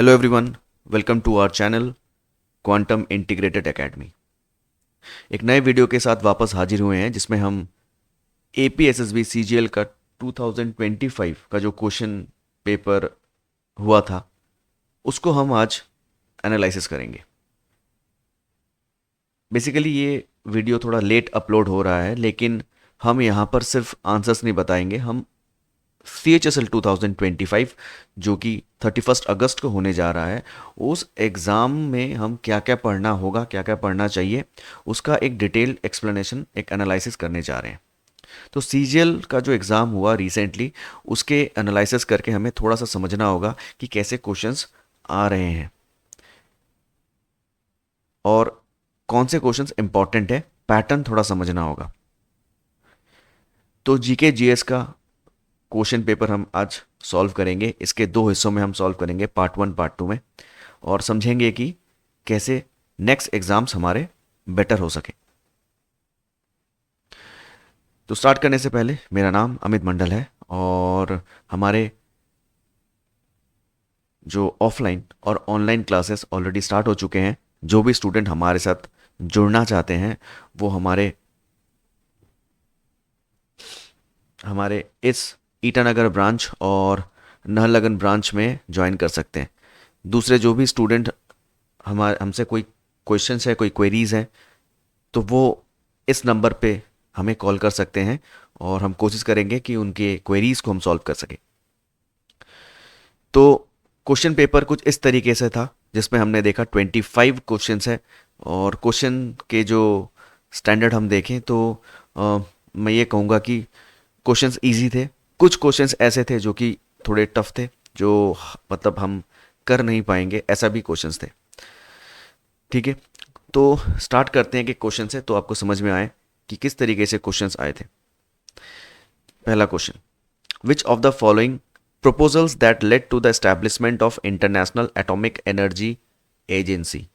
Hello everyone, welcome to our channel quantum integrated academy. एक नए video के साथ वापस हाजिर हुए हैं जिसमें हम एपीएसएसबी सीजीएल का 2025 का जो क्वेश्चन पेपर हुआ था उसको हम आज एनालिसिस करेंगे। बेसिकली ये वीडियो थोड़ा लेट अपलोड हो रहा है, लेकिन हम यहाँ पर सिर्फ आंसर्स नहीं बताएंगे। हम CHSL 2025 जो कि 31 अगस्त को होने जा रहा है, उस एग्ज़ाम में हम क्या क्या पढ़ना होगा, क्या क्या पढ़ना चाहिए, उसका एक डिटेल्ड एक्सप्लेनेशन, एक एनालिसिस करने जा रहे हैं। तो सीजीएल का जो एग्ज़ाम हुआ रिसेंटली, उसके एनालिसिस करके हमें थोड़ा सा समझना होगा कि कैसे क्वेश्चंस आ रहे हैं और कौन से क्वेश्चंस इंपॉर्टेंट है, पैटर्न थोड़ा समझना होगा। तो जीके जीएस का क्वेश्चन पेपर हम आज सॉल्व करेंगे। इसके दो हिस्सों में हम सॉल्व करेंगे, पार्ट 1 पार्ट 2 में, और समझेंगे कि कैसे नेक्स्ट एग्जाम्स हमारे बेटर हो सके। तो स्टार्ट करने से पहले, मेरा नाम अमित मंडल है और हमारे जो ऑफलाइन और ऑनलाइन क्लासेस ऑलरेडी स्टार्ट हो चुके हैं। जो भी स्टूडेंट हमारे साथ जुड़ना चाहते हैं वो हमारे हमारे इस ईटानगर ब्रांच और नाहरलगुन ब्रांच में ज्वाइन कर सकते हैं। दूसरे जो भी स्टूडेंट हमारे हमसे कोई क्वेश्चंस है, कोई क्वेरीज है, तो वो इस नंबर पे हमें कॉल कर सकते हैं और हम कोशिश करेंगे कि उनके क्वेरीज को हम सॉल्व कर सकें। तो क्वेश्चन पेपर कुछ इस तरीके से था जिसमें हमने देखा 25 क्वेश्चंस है, और क्वेश्चन के जो स्टैंडर्ड हम देखें तो मैं ये कहूँगा कि क्वेश्चंस इजी थे। कुछ क्वेश्चंस ऐसे थे जो कि थोड़े टफ थे, जो मतलब हम कर नहीं पाएंगे, ऐसा भी क्वेश्चंस थे। ठीक है, तो स्टार्ट करते हैं कि क्वेश्चन से, तो आपको समझ में आए कि किस तरीके से क्वेश्चंस आए थे। पहला question, which of the following proposals that led to the establishment of International Atomic Energy Agency?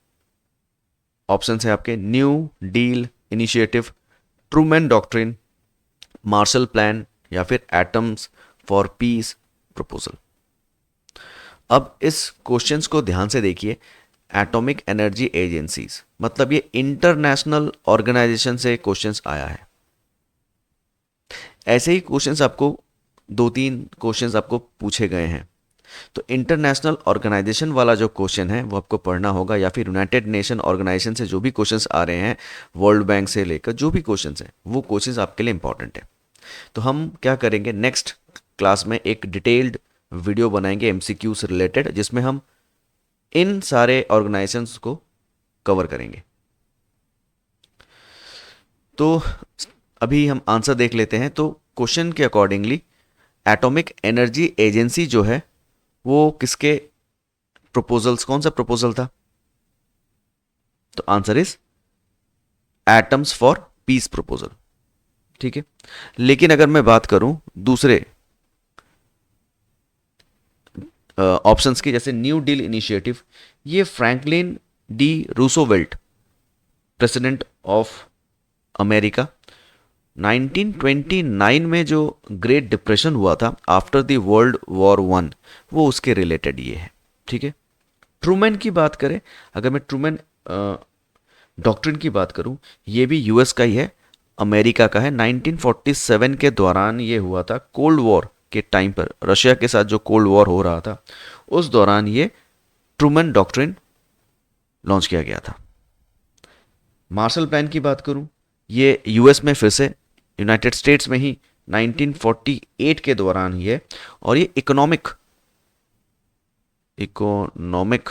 Option है आपके New deal initiative, Truman Doctrine, Marshall Plan, या फिर एटम्स फॉर पीस प्रपोजल। अब इस क्वेश्चंस को ध्यान से देखिए। एटॉमिक एनर्जी एजेंसीज मतलब ये इंटरनेशनल ऑर्गेनाइजेशन से क्वेश्चंस आया है। ऐसे ही क्वेश्चंस आपको दो तीन क्वेश्चंस आपको पूछे गए हैं। तो इंटरनेशनल ऑर्गेनाइजेशन वाला जो क्वेश्चन है वो आपको पढ़ना होगा, या फिर यूनाइटेड नेशन ऑर्गेनाइजेशन से जो भी क्वेश्चंस आ रहे हैं, वर्ल्ड बैंक से लेकर जो भी क्वेश्चंस हैं, वो क्वेश्चंस आपके लिए इंपॉर्टेंट है। तो हम क्या करेंगे, नेक्स्ट क्लास में एक डिटेल्ड वीडियो बनाएंगे एमसीक्यू से रिलेटेड, जिसमें हम इन सारे ऑर्गेनाइजेशंस को कवर करेंगे। तो अभी हम आंसर देख लेते हैं। तो क्वेश्चन के अकॉर्डिंगली एटॉमिक एनर्जी एजेंसी जो है वो किसके प्रपोजल्स, कौन सा प्रपोजल था? तो answer is atoms for piece proposal. ठीक है, लेकिन अगर मैं बात करूं दूसरे ऑप्शंस की, जैसे न्यू डील इनिशिएटिव, ये Franklin D Roosevelt, president of America, 1929 में जो ग्रेट डिप्रेशन हुआ था after the world war one, वो उसके रिलेटेड ये है। ठीक है, ट्रूमैन की बात करें, अगर मैं ट्रूमैन डॉक्ट्रिन की बात करूं, ये भी यूएस का ही है, अमेरिका का है। 1947 के दौरान ये हुआ था, कोल्ड वॉर के टाइम पर रशिया के साथ जो कोल्ड वॉर हो रहा था, उस दौरान ये ट्रूमैन डॉक्ट्रिन लॉन्च किया गया था। मार्शल प्लान की बात करूं, ये यूएस में फिर से, यूनाइटेड स्टेट्स में ही 1948 के दौरान ही है, और ये इकोनॉमिक इकोनॉमिक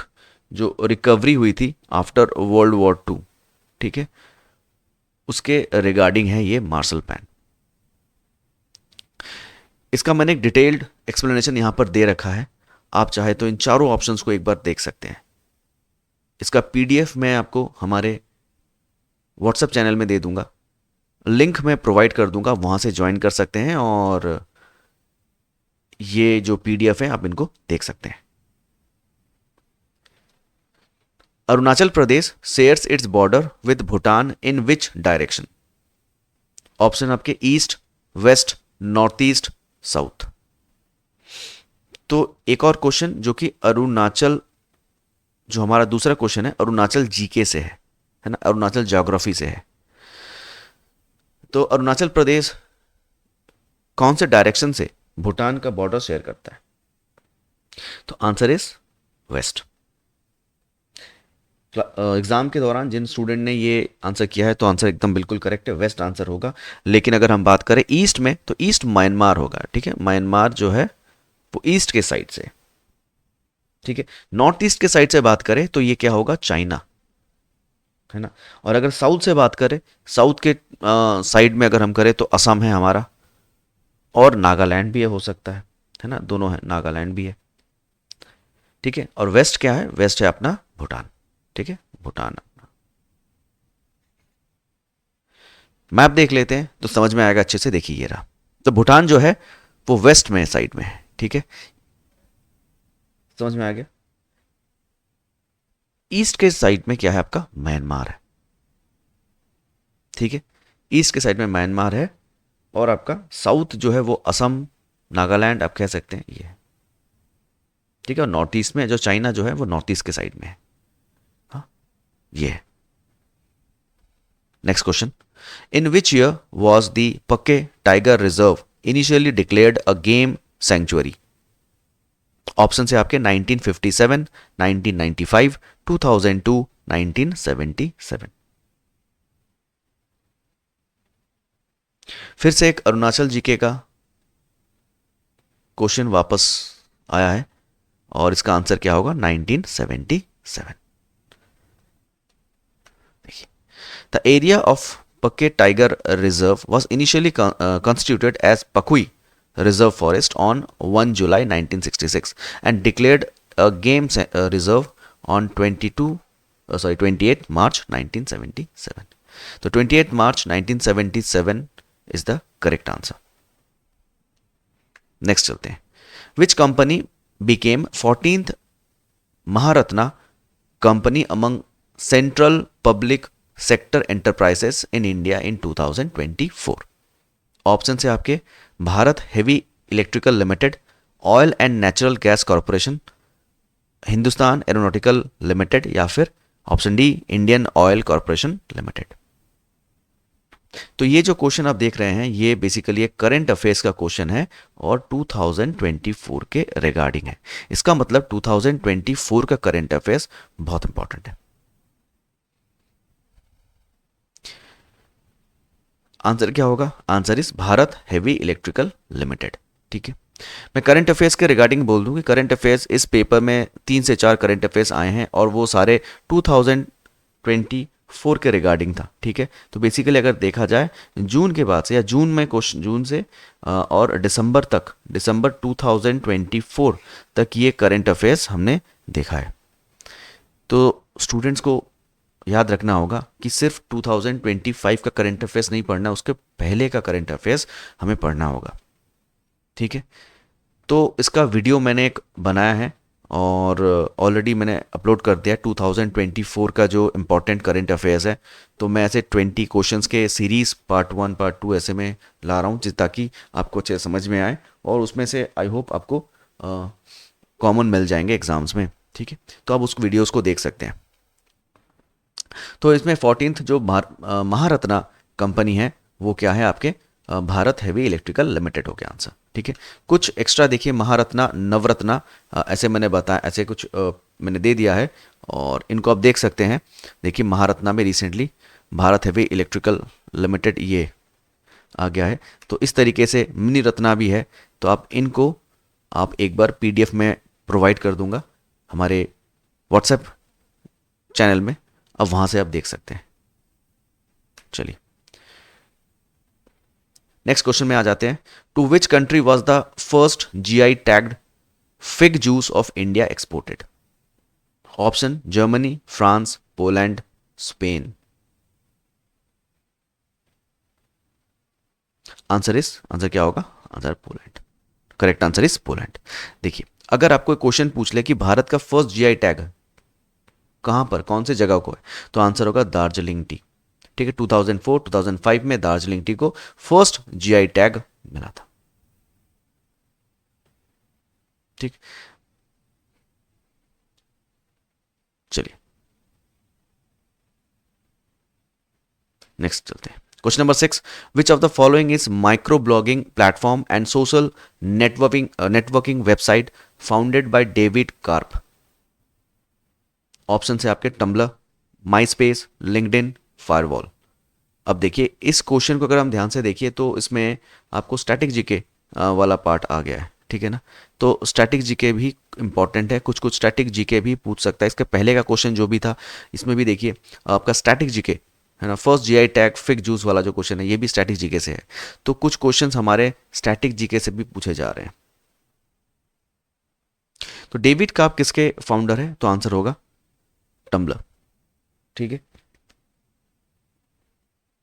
जो रिकवरी हुई थी आफ्टर वर्ल्ड वॉर टू, ठीक है, उसके रिगार्डिंग है ये मार्शल प्लान। इसका मैंने एक डिटेल्ड एक्सप्लेनेशन यहां पर दे रखा है, आप चाहे तो इन चारों ऑप्शंस को एक बार देख सकते हैं। इसका पीडीएफ मैं आपको हमारे व्हाट्सएप चैनल में दे दूंगा, लिंक मैं प्रोवाइड कर दूंगा, वहां से ज्वाइन कर सकते हैं और ये जो पीडीएफ है आप इनको देख सकते हैं। Arunachal Pradesh shares its border with Bhutan in which direction? Option आपके east, west, north east, south. तो एक और क्वेश्चन जो कि अरुणाचल जो हमारा दूसरा क्वेश्चन है अरुणाचल जीके से है ना, अरुणाचल ज्योग्राफी से है। तो अरुणाचल प्रदेश कौन से डायरेक्शन से भूटान का बॉर्डर शेयर करता है? तो आंसर इज वेस्ट। एग्जाम के दौरान जिन स्टूडेंट ने ये आंसर किया है तो आंसर एकदम बिल्कुल करेक्ट है, वेस्ट आंसर होगा। लेकिन अगर हम बात करें ईस्ट में तो ईस्ट म्यांमार होगा, ठीक है, म्यांमार जो है वो ईस्ट के साइड से, ठीक है। नॉर्थ ईस्ट के साइड से बात करें तो ये क्या होगा, चाइना, है ना। और अगर साउथ से बात करें, साउथ के साइड में अगर हम करें तो असम है हमारा, और नागालैंड भी हो सकता है ना, दोनों है, नागालैंड भी है, ठीक है। और वेस्ट क्या है, वेस्ट है अपना भूटान, ठीक है, भूटान। मैप देख लेते हैं तो समझ में आएगा अच्छे से, देखिए ये रहा। तो भूटान जो है वो वेस्ट में साइड में है, ठीक है, समझ में आ गया। ईस्ट के साइड में क्या है आपका, म्यांमार है, ठीक है, ईस्ट के साइड में म्यांमार है। और आपका साउथ जो है वो असम, नागालैंड आप कह सकते हैं ये, ठीक है। और नॉर्थ ईस्ट में जो चाइना जो है वो नॉर्थ ईस्ट के साइड में है, हाँ, ये है। Next question, in which year was the Pakke tiger reserve initially declared a game sanctuary? Option है आपके 1957, 1995, 2002, 1977। फिर से एक अरुणाचल जीके का क्वेश्चन वापस आया है और इसका आंसर क्या होगा, 1977। देखिए, द एरिया ऑफ पक्के tiger reserve was initially constituted as Pakui Reserve Forest on 1 July 1966 and declared a game reserve on 28 March 1977. तो 28 March 1977 is the correct answer. Next चलते हैं, which company became 14th Maharatna company among central public sector enterprises in India in 2024? Option है आपके Bharat heavy electrical limited, oil and natural gas corporation, Hindustan aeronautical limited, या फिर option D Indian oil corporation limited. तो ये जो question आप देख रहे हैं ये बेसिकली एक करंट अफेयर्स का क्वेश्चन है और 2024 के रिगार्डिंग है। इसका मतलब 2024 का करंट अफेयर्स बहुत इंपॉर्टेंट है। आंसर क्या होगा, answer is Bharat heavy electrical limited, ठीक है। मैं करंट अफेयर्स के रिगार्डिंग बोल दूं कि करंट अफेयर्स इस पेपर में 3 से 4 करंट अफेयर्स आए हैं और वो सारे 2024 के रिगार्डिंग था, ठीक है। तो बेसिकली अगर देखा जाए जून के बाद से या जून में क्वेश्चन, जून से और दिसंबर तक, दिसंबर 2024 तक ये करंट अफेयर्स हमने देखा है। तो स्टूडेंट्स को याद रखना होगा कि सिर्फ 2025 का करंट अफेयर्स नहीं पढ़ना, उसके पहले का करंट अफेयर्स हमें पढ़ना होगा, ठीक है। तो इसका वीडियो मैंने एक बनाया है और ऑलरेडी मैंने अपलोड कर दिया 2024 का जो इम्पोर्टेंट करंट अफेयर्स है। तो मैं ऐसे 20 क्वेश्चंस के सीरीज़ पार्ट 1 पार्ट 2 ऐसे में ला रहा हूँ जिस ताकि आपको अच्छे समझ में आए और उसमें से आई होप आपको कॉमन मिल जाएंगे एग्जाम्स में, ठीक है। तो आप उस वीडियोज़ को देख सकते हैं। तो इसमें 14th जो महारत्ना कंपनी है वो क्या है आपके भारत हेवी इलेक्ट्रिकल लिमिटेड हो गया आंसर, ठीक है। कुछ एक्स्ट्रा देखिए, महारत्ना, नवरत्ना ऐसे मैंने बताया, ऐसे कुछ मैंने दे दिया है और इनको आप देख सकते हैं। देखिए महारत्ना में recently Bharat heavy electrical limited ये आ गया है। तो इस तरीके से मिनी रत्ना भी है। तो आप इनको आप एक बार पीडीएफ में प्रोवाइड कर दूंगा हमारे व्हाट्सएप चैनल में, अब वहां से आप देख सकते हैं। चलिए नेक्स्ट क्वेश्चन में आ जाते हैं। To which country was the first GI tagged fig juice of India exported? Option Germany, France, Poland, Spain. Answer क्या होगा, answer Poland. Correct answer is Poland. देखिए अगर आपको क्वेश्चन पूछ ले कि भारत का फर्स्ट जीआई टैग कहां पर, कौन से जगह को है, तो आंसर होगा दार्जिलिंग टी, ठीक है। 2004 2005 में दार्जिलिंग टी को फर्स्ट जीआई टैग मिला था, ठीक। नेक्स्ट चलते हैं। Question number 6, which of the following is micro blogging platform and social networking website founded by David Karp? Option है आपके Tumblr, MySpace, LinkedIn, firewall. अब देखिए इस क्वेश्चन को अगर हम ध्यान से देखिए तो इसमें आपको स्टैटिक जीके वाला पार्ट आ गया है, ठीक है ना। तो स्टैटिक जीके भी इंपॉर्टेंट है, कुछ कुछ स्टैटिक जीके भी पूछ सकता है। इसके पहले का क्वेश्चन जो भी था इसमें भी देखिए आपका स्टैटिक जीके है ना, फर्स्ट जीआई टैग फिक जूस वाला जो क्वेश्चन है ये भी स्टैटिक जीके से है। तो कुछ क्वेश्चंस हमारे स्टैटिक जीके से भी पूछे जा रहे हैं। तो डेविड कार्प किसके फाउंडर है? तो आंसर होगा टम्बलर, ठीक है।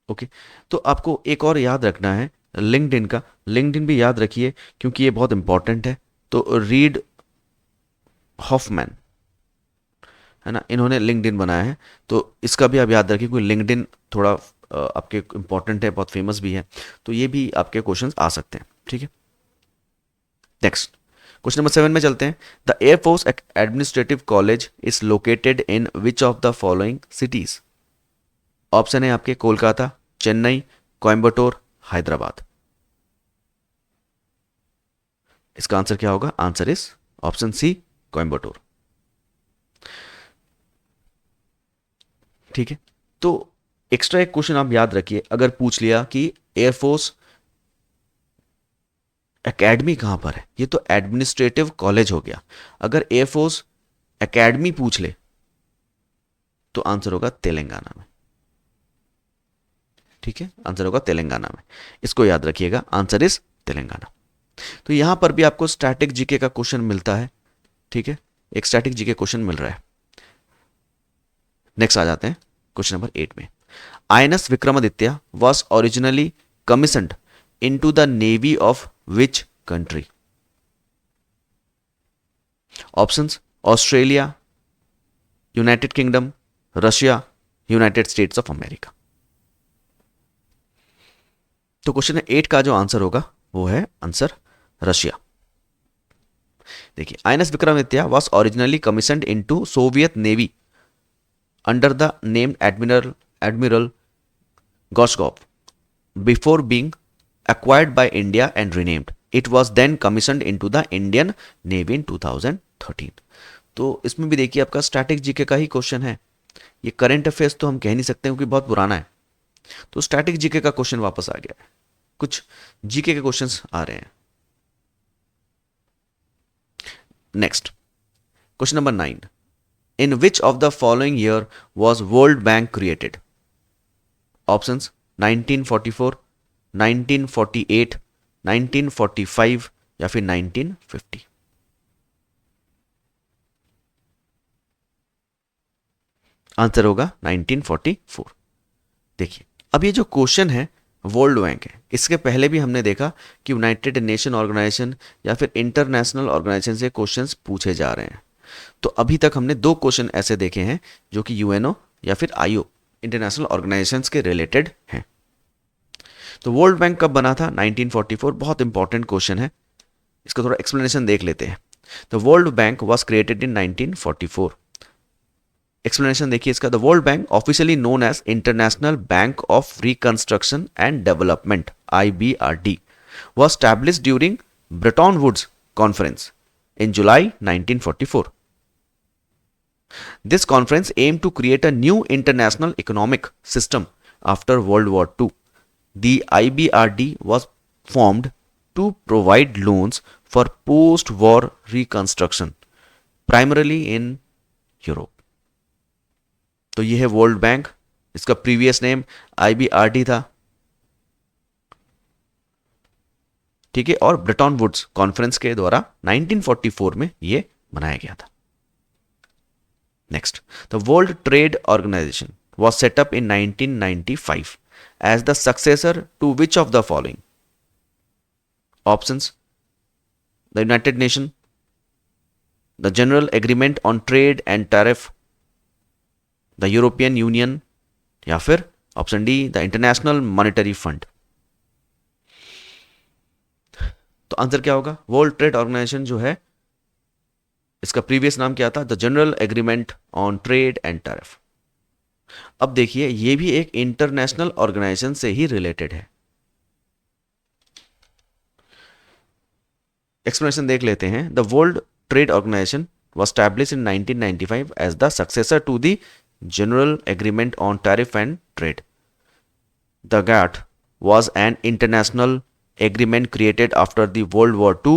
ओके, तो आपको एक और याद रखना है लिंक्डइन का, लिंक्डइन भी याद रखिए क्योंकि ये बहुत इंपॉर्टेंट है। तो रीड हॉफमैन है ना, इन्होंने लिंक्डइन बनाया है, तो इसका भी आप याद रखिए क्योंकि लिंक्डइन थोड़ा आपके इंपॉर्टेंट है, बहुत फेमस भी है, तो ये भी आपके क्वेश्चंस आ सकते हैं, ठीक है। नेक्स्ट क्वेश्चन नंबर 7 में चलते हैं। The air force administrative college is located in which of the following cities? Option है आपके कोलकाता, चेन्नई, कोयम्बटूर, हैदराबाद। इसका आंसर क्या होगा? Answer is option C, Coimbatore, ठीक है। तो एक्स्ट्रा एक क्वेश्चन आप याद रखिए, अगर पूछ लिया कि एयरफोर्स एकेडमी कहां पर है, ये तो एडमिनिस्ट्रेटिव कॉलेज हो गया। अगर एयरफोर्स एकेडमी पूछ ले तो आंसर होगा तेलंगाना में, ठीक है, आंसर होगा तेलंगाना में। इसको याद रखिएगा, आंसर इज तेलंगाना। तो यहां पर भी आपको स्टैटिक जीके का क्वेश्चन मिलता है, ठीक है, एक स्टैटिक जीके क्वेश्चन मिल रहा है। नेक्स्ट आ जाते हैं क्वेश्चन नंबर 8 में। INS Vikramaditya was originally commissioned into the navy of which country? Options Australia, United kingdom, Russia, United states of America. तो क्वेश्चन 8 का जो आंसर होगा वो है आंसर रशिया। देखिए INS Vikramaditya was originally commissioned into Soviet navy under the named admiral Gorshkov before being acquired by India and renamed. It was then commissioned into the Indian Navy in 2013. तो इसमें भी देखिए आपका static GK का ही question है, ये current affairs तो हम कह नहीं सकते क्योंकि बहुत पुराना है। तो स्टैटिक जीके का क्वेश्चन वापस आ गया है, कुछ जीके के क्वेश्चंस आ रहे हैं। Next question number 9, in which of the following year was world bank created? Options 1944, 1948, 1945 या फिर 1950। आंसर होगा 1944। देखिए अब ये जो क्वेश्चन है वर्ल्ड बैंक है, इसके पहले भी हमने देखा कि यूनाइटेड नेशन ऑर्गेनाइजेशन या फिर इंटरनेशनल ऑर्गेनाइजेशन से क्वेश्चंस पूछे जा रहे हैं। तो अभी तक हमने 2 क्वेश्चन ऐसे देखे हैं जो कि यूएनओ या फिर आईओ इंटरनेशनल ऑर्गेनाइजेशंस के रिलेटेड हैं। तो वर्ल्ड बैंक कब बना था? 1944, बहुत इंपॉर्टेंट क्वेश्चन है, इसका थोड़ा एक्सप्लेनेशन देख लेते हैं। The world bank was created in 1944। Explanation देखिए इसका, the world bank officially known as international bank of reconstruction and development IBRD was established during Bretton Woods Conference in July 1944. This conference aimed to create a new international economic system after World War II. The IBRD was formed to provide loans for post-war reconstruction, primarily in Europe. तो ये है world bank, इसका previous name IBRD था, ठीक है, और Bretton Woods conference के द्वारा 1944 में ये बनाया गया था। Next, the world trade organisation was set up in 1995 as the successor to which of the following? Options: the United Nations, the General Agreement on Trade and Tariff, the European Union या फिर option D the international monetary fund. तो answer क्या होगा? World trade organisation जो है इसका previous नाम क्या था? The general agreement on trade and tariff. अब देखिए ये भी एक इंटरनेशनल ऑर्गेनाइजेशन से ही रिलेटेड है। एक्सप्लेनेशन देख लेते हैं। The world trade organisation was established in 1995 as the successor to the General Agreement on Tariff and Trade. The GATT was an international agreement created after the World War II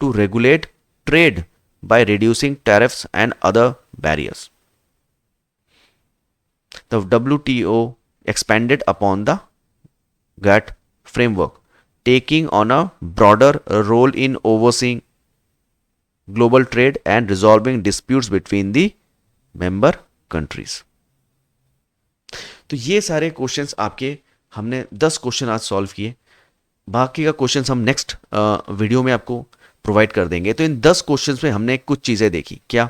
to regulate trade by reducing tariffs and other barriers. The WTO expanded upon the GATT framework, taking on a broader role in overseeing global trade and resolving disputes between the member countries. तो ये सारे questions आपके हमने 10 question आज solve किए। बाकी का questions हम नेक्स्ट वीडियो में आपको प्रोवाइड कर देंगे। तो इन 10 क्वेश्चंस में हमने कुछ चीज़ें देखी। क्या?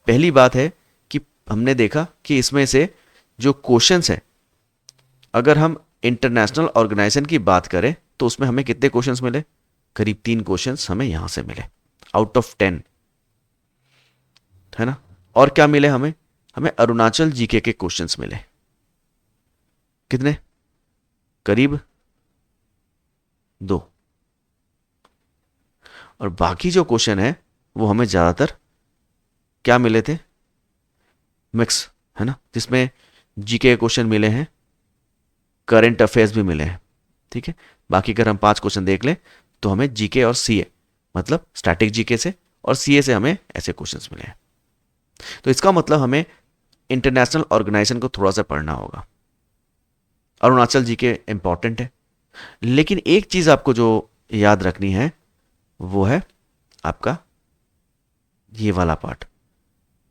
पहली बात है कि हमने देखा कि इसमें से जो क्वेश्चंस हैं, अगर हम इंटरनेशनल ऑर्गेनाइजेशन की बात करें तो उसमें हमें कितने क्वेश्चंस मिले? करीब 3 क्वेश्चंस हमें यहां से मिले आउट ऑफ 10, है ना। और क्या मिले हमें? हमें अरुणाचल जीके के क्वेश्चंस मिले। कितने? करीब 2। और बाकी जो क्वेश्चन है वो हमें ज्यादातर क्या मिले थे? मिक्स, है ना, जिसमें जीके के क्वेश्चन मिले हैं, करंट अफेयर्स भी मिले हैं। ठीक है, बाकी अगर हम 5 क्वेश्चन देख लें तो हमें जीके और सीए, मतलब स्टैटिक जीके से और सीए से हमें ऐसे क्वेश्चंस मिले हैं। तो इसका मतलब हमें इंटरनेशनल ऑर्गेनाइजेशन को थोड़ा सा पढ़ना होगा। अरुणाचल जीके इंपॉर्टेंट है, लेकिन एक चीज आपको जो याद रखनी है वो है आपका ये वाला पार्ट।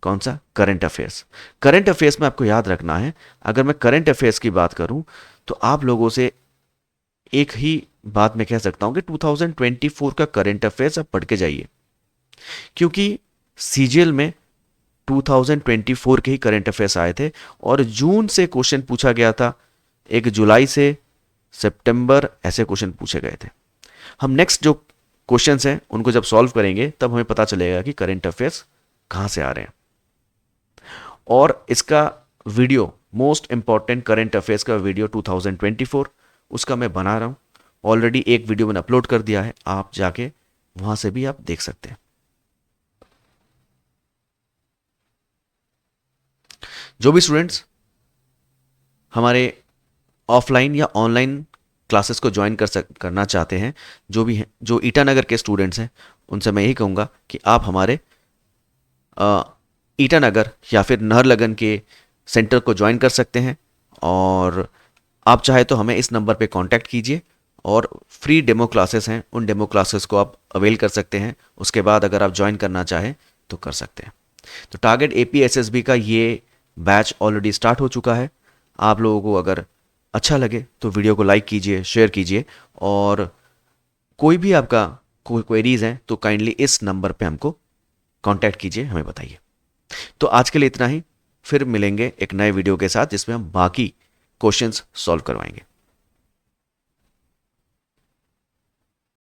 कौन सा? Current affairs. करंट अफेयर्स में आपको याद रखना है, अगर मैं करंट अफेयर्स की बात करूं तो आप लोगों से एक ही बात मैं कह सकता हूं कि 2024 का करंट अफेयर्स आप पढ़ के जाइए, क्योंकि सीजीएल में 2024 के ही करंट अफेयर्स आए थे और जून से क्वेश्चन पूछा गया था, एक जुलाई से सितंबर ऐसे क्वेश्चन पूछे गए थे। हम नेक्स्ट जो क्वेश्चंस हैं उनको जब सॉल्व करेंगे तब हमें पता चलेगा कि करंट अफेयर्स कहां से आ रहे हैं। और इसका video, most important current affairs का वीडियो 2024, उसका मैं बना रहा हूं। ऑलरेडी एक वीडियो मैंने अपलोड कर दिया है, आप जाके वहां से भी आप देख सकते हैं। जो भी स्टूडेंट्स हमारे ऑफलाइन या ऑनलाइन क्लासेस को ज्वाइन करना चाहते हैं, जो भी हैं, जो ईटानगर के स्टूडेंट्स हैं, उनसे मैं यही कहूँगा कि आप हमारे ईटानगर या फिर नाहरलगन के सेंटर को ज्वाइन कर सकते हैं। और आप चाहे तो हमें इस नंबर पे कांटेक्ट कीजिए और फ्री डेमो क्लासेस हैं, उन डेमो क्लासेस को आप अवेल कर सकते हैं। उसके बाद अगर आप ज्वाइन करना चाहें तो कर सकते हैं। तो टारगेट एपीएसएसबी का ये बैच ऑलरेडी स्टार्ट हो चुका है। आप लोगों को अगर अच्छा लगे तो वीडियो को लाइक कीजिए, शेयर कीजिए, और कोई भी आपका कोई क्वेरीज हैं तो काइंडली इस नंबर पे हमको कांटेक्ट कीजिए, हमें बताइए। तो आज के लिए इतना ही, फिर मिलेंगे एक नए वीडियो के साथ जिसमें हम बाकी क्वेश्चंस सॉल्व करवाएंगे।